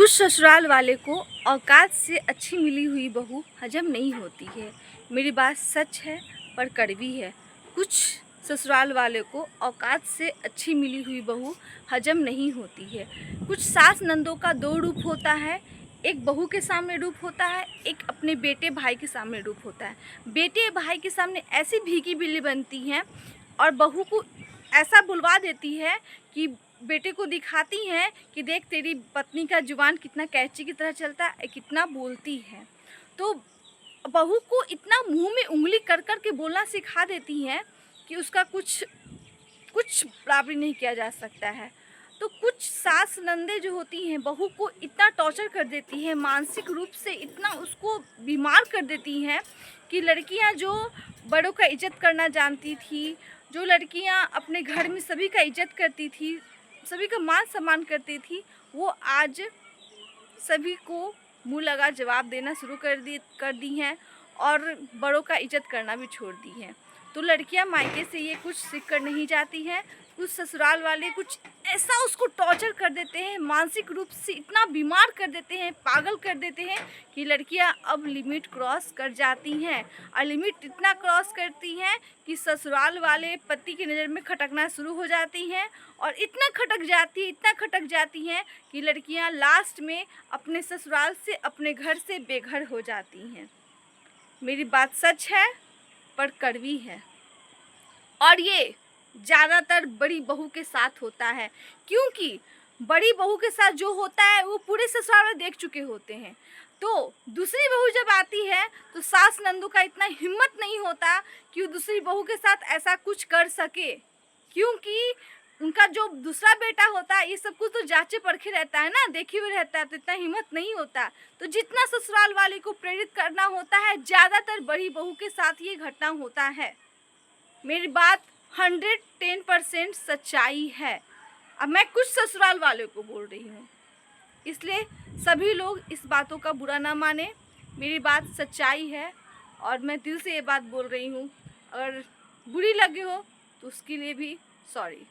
कुछ ससुराल वाले को औकात से अच्छी मिली हुई बहू हजम नहीं होती है। मेरी बात सच है पर कड़वी है। कुछ ससुराल वाले को औकात से अच्छी मिली हुई बहू हजम नहीं होती है। कुछ सास नंदों का दो रूप होता है। एक बहू के सामने रूप होता है, एक अपने बेटे भाई के सामने रूप होता है। बेटे भाई के सामने ऐसी भीगी बिल्ली बनती हैं और बहू को ऐसा बुलवा देती है कि बेटे को दिखाती हैं कि देख तेरी पत्नी का जुबान कितना कैंची की तरह चलता है, कितना बोलती है। तो बहू को इतना मुंह में उंगली कर कर के बोलना सिखा देती हैं कि उसका कुछ बराबरी नहीं किया जा सकता है। तो कुछ सास नंदे जो होती हैं बहू को इतना टॉर्चर कर देती हैं, मानसिक रूप से इतना उसको बीमार कर देती हैं कि लड़कियां जो बड़ों का इज्जत करना जानती थी, जो लड़कियां अपने घर में सभी का इज्जत करती थी, सभी का मान सम्मान करती थी, वो आज सभी को मुंह लगा जवाब देना शुरू कर दी हैं और बड़ों का इज्जत करना भी छोड़ दी हैं। तो लड़कियां मायके से ये कुछ सीख कर नहीं जाती हैं। कुछ ससुराल वाले कुछ ऐसा उसको टॉर्चर कर देते हैं, मानसिक रूप से इतना बीमार कर देते हैं, पागल कर देते हैं कि लड़कियां अब लिमिट क्रॉस कर जाती हैं। और लिमिट इतना क्रॉस करती हैं कि ससुराल वाले पति की नज़र में खटकना शुरू हो जाती हैं और इतना खटक जाती हैं कि लड़कियां लास्ट में अपने ससुराल से, अपने घर से बेघर हो जाती हैं। मेरी बात सच है पर कड़वी है और ये ज़्यादातर बड़ी बहू के साथ होता है, क्योंकि बड़ी बहू के साथ जो होता है वो पूरे ससुराल में देख चुके होते हैं। तो दूसरी बहू जब आती है तो सास नंदू का इतना हिम्मत नहीं होता कि वो दूसरी बहू के साथ ऐसा कुछ कर सके, क्योंकि उनका जो दूसरा बेटा होता है ये सब कुछ तो जांचे परखे रहता है ना, देखे हुए रहता है, तो इतना हिम्मत नहीं होता। तो जितना ससुराल वाले को प्रेरित करना होता है, ज़्यादातर बड़ी बहू के साथ ये घटना होता है। मेरी बात 110% सच्चाई है। अब मैं कुछ ससुराल वाले को बोल रही हूँ, इसलिए सभी लोग इस बातों का बुरा ना माने। मेरी बात सच्चाई है और मैं दिल से ये बात बोल रही हूँ। अगर बुरी लगी हो तो उसके लिए भी सॉरी।